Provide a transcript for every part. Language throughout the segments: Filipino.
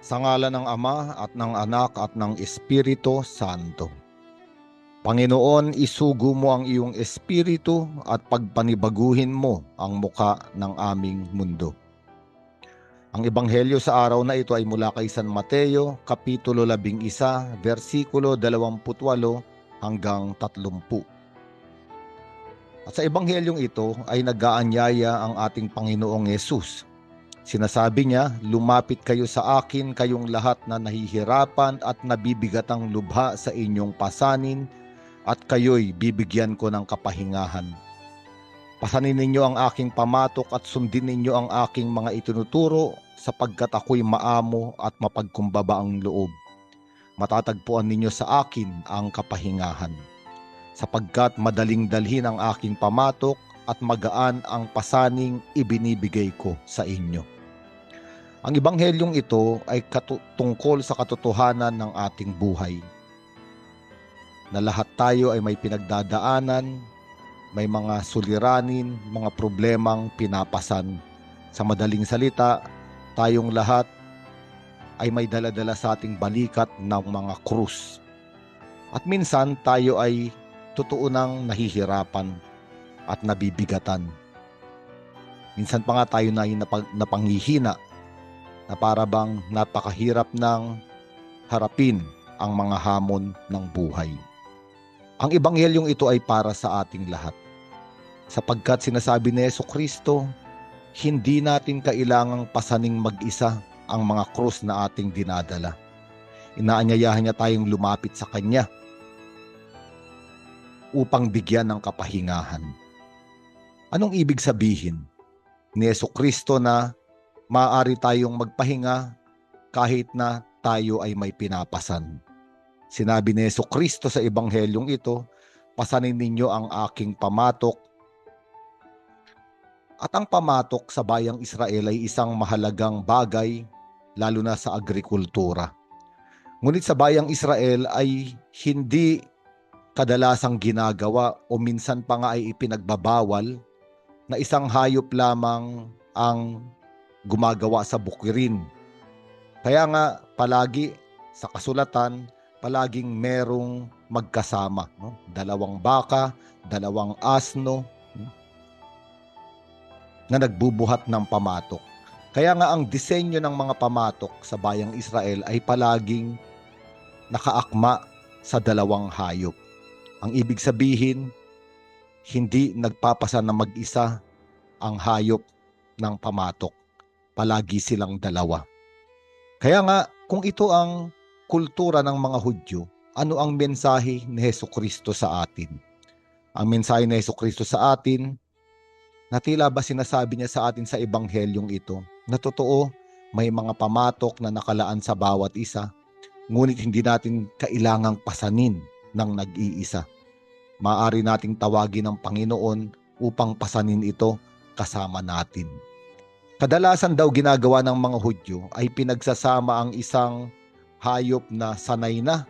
Sa ngalan ng Ama at ng Anak at ng Espiritu Santo. Panginoon, isugo mo ang iyong espiritu at pagpanibaguhin mo ang muka ng aming mundo. Ang ebanghelyo sa araw na ito ay mula kay San Mateo, Kapitulo 11, versikulo 28 hanggang 30. At sa ebanghelyong ito ay nag-aanyaya ang ating Panginoong Yesus. Sinasabi niya, lumapit kayo sa akin kayong lahat na nahihirapan at nabibigatang lubha sa inyong pasanin at kayo'y bibigyan ko ng kapahingahan. Pasanin ninyo ang aking pamatok at sundin ninyo ang aking mga itinuturo sapagkat ako'y maamo at mapagkumbaba ang loob. Matatagpuan ninyo sa akin ang kapahingahan. Sapagkat madaling dalhin ang aking pamatok at magaan ang pasaning ibinibigay ko sa inyo. Ang ebanghelyong ito ay tungkol sa katotohanan ng ating buhay. Na lahat tayo ay may pinagdadaanan, may mga suliranin, mga problemang pinapasan. Sa madaling salita, tayong lahat ay may dala-dala sa ating balikat ng mga krus. At minsan tayo ay totoo nang nahihirapan at nabibigatan. Minsan pa nga tayo na napanghihina na para bang napakahirap ng harapin ang mga hamon ng buhay. Ang ebanghelyong ito ay para sa ating lahat. Sapagkat sinasabi ni Jesucristo, hindi natin kailangang pasaning mag-isa ang mga krus na ating dinadala. Inaanyayahan niya tayong lumapit sa Kanya upang bigyan ng kapahingahan. Anong ibig sabihin ni Jesucristo na maaari tayong magpahinga kahit na tayo ay may pinapasan? Sinabi ni Jesucristo sa ebanghelyong ito, pasanin ninyo ang aking pamatok. At ang pamatok sa bayang Israel ay isang mahalagang bagay, lalo na sa agrikultura. Ngunit sa bayang Israel ay hindi kadalasang ginagawa o minsan pa nga ay ipinagbabawal na isang hayop lamang ang gumagawa sa bukirin. Kaya nga palagi sa kasulatan, palaging merong magkasama, no? 2 baka, 2 asno, na nagbubuhat ng pamatok. Kaya nga ang disenyo ng mga pamatok sa bayang Israel ay palaging nakaakma sa 2 hayop. Ang ibig sabihin, hindi nagpapasa na mag-isa ang hayop ng pamatok. Palagi silang 2. Kaya nga, kung ito ang kultura ng mga Hudyo, ano ang mensahe ni Jesucristo sa atin? Ang mensahe ni Jesucristo sa atin, na tila ba sinasabi niya sa atin sa ebanghelyong ito, na totoo, may mga pamatok na nakalaan sa bawat isa, ngunit hindi natin kailangang pasanin ng nag-iisa. Maaari nating tawagin ng Panginoon upang pasanin ito kasama natin. Kadalasan daw ginagawa ng mga Hudyo ay pinagsasama ang isang hayop na sanay na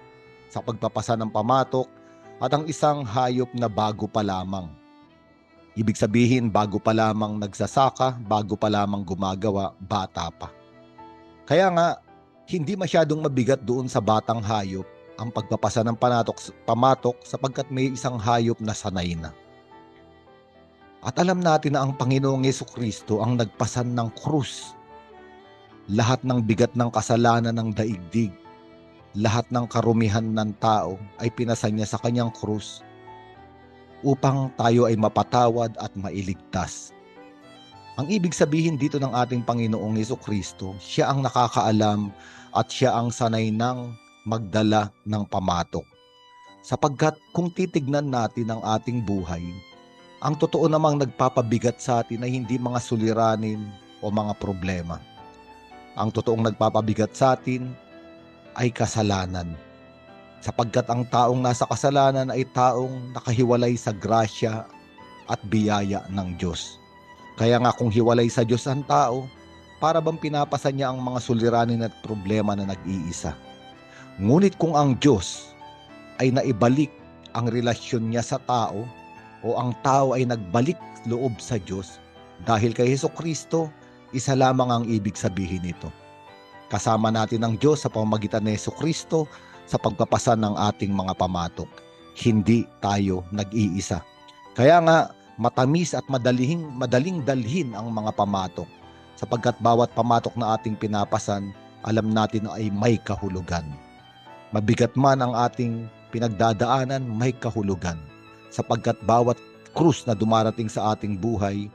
sa pagpapasa ng pamatok at ang isang hayop na bago pa lamang. Ibig sabihin, bago pa lamang nagsasaka, bago pa lamang gumagawa, bata pa. Kaya nga, hindi masyadong mabigat doon sa batang hayop ang pagpapasa ng pamatok sapagkat may isang hayop na sanay na. At alam natin na ang Panginoong Jesucristo ang nagpasan ng krus. Lahat ng bigat ng kasalanan ng daigdig, lahat ng karumihan ng tao ay pinasan niya sa kanyang krus upang tayo ay mapatawad at mailigtas. Ang ibig sabihin dito ng ating Panginoong Jesucristo, siya ang nakakaalam at siya ang sanay ng magdala ng pamatok. Sapagkat kung titignan natin ang ating buhay, ang totoo namang nagpapabigat sa atin ay hindi mga suliranin o mga problema. Ang totoong nagpapabigat sa atin ay kasalanan. Sapagkat ang taong nasa kasalanan ay taong nakahiwalay sa grasya at biyaya ng Diyos. Kaya nga kung hiwalay sa Diyos ang tao, para bang pinapasa niya ang mga suliranin at problema na nag-iisa. Ngunit kung ang Diyos ay naibalik ang relasyon niya sa tao o ang tao ay nagbalik loob sa Diyos dahil kay Jesucristo, isa lamang ang ibig sabihin nito. Kasama natin ang Diyos sa pamamagitan ni Jesucristo sa pagpapasan ng ating mga pamatok. Hindi tayo nag-iisa. Kaya nga, matamis at madaling dalhin ang mga pamatok, sapagkat bawat pamatok na ating pinapasan, alam natin ay may kahulugan. Mabigat man ang ating pinagdadaanan, may kahulugan, sapagkat bawat krus na dumarating sa ating buhay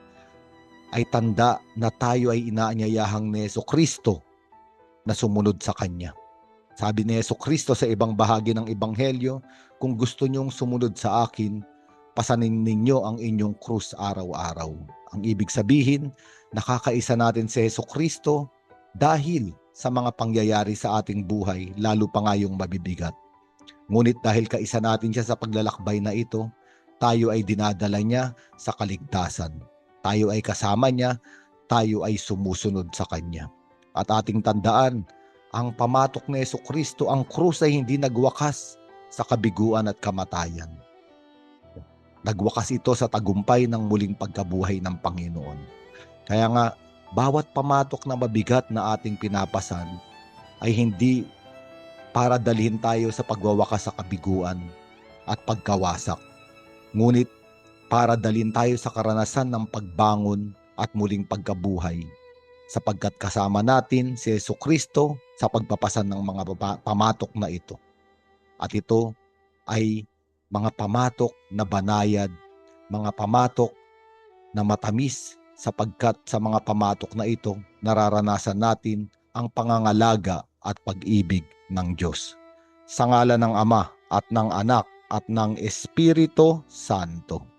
ay tanda na tayo ay inaanyayahang ni Jesucristo na sumunod sa Kanya. Sabi ni Jesucristo sa ibang bahagi ng Ebanghelyo, kung gusto nyong sumunod sa akin, pasanin ninyo ang inyong krus araw-araw. Ang ibig sabihin, nakakaisa natin si Jesucristo dahil sa mga pangyayari sa ating buhay, lalo pa nga yung mabibigat. Ngunit dahil kaisa natin siya sa paglalakbay na ito, tayo ay dinadala niya sa kaligtasan. Tayo ay kasama niya, tayo ay sumusunod sa Kanya. At ating tandaan, ang pamatok ni Jesucristo, ang krus ay hindi nagwakas sa kabiguan at kamatayan. Nagwakas ito sa tagumpay ng muling pagkabuhay ng Panginoon. Kaya nga, bawat pamatok na mabigat na ating pinapasan ay hindi para dalhin tayo sa pagwawakas sa kabiguan at pagkawasak. Ngunit para dalhin tayo sa karanasan ng pagbangon at muling pagkabuhay, sapagkat kasama natin si Jesucristo sa pagpapasan ng mga pamatok na ito. At ito ay mga pamatok na banayad, mga pamatok na matamis, sapagkat sa mga pamatok na ito, nararanasan natin ang pangangalaga at pag-ibig ng Diyos. Sa ngalan ng Ama at ng Anak at ng Espiritu Santo.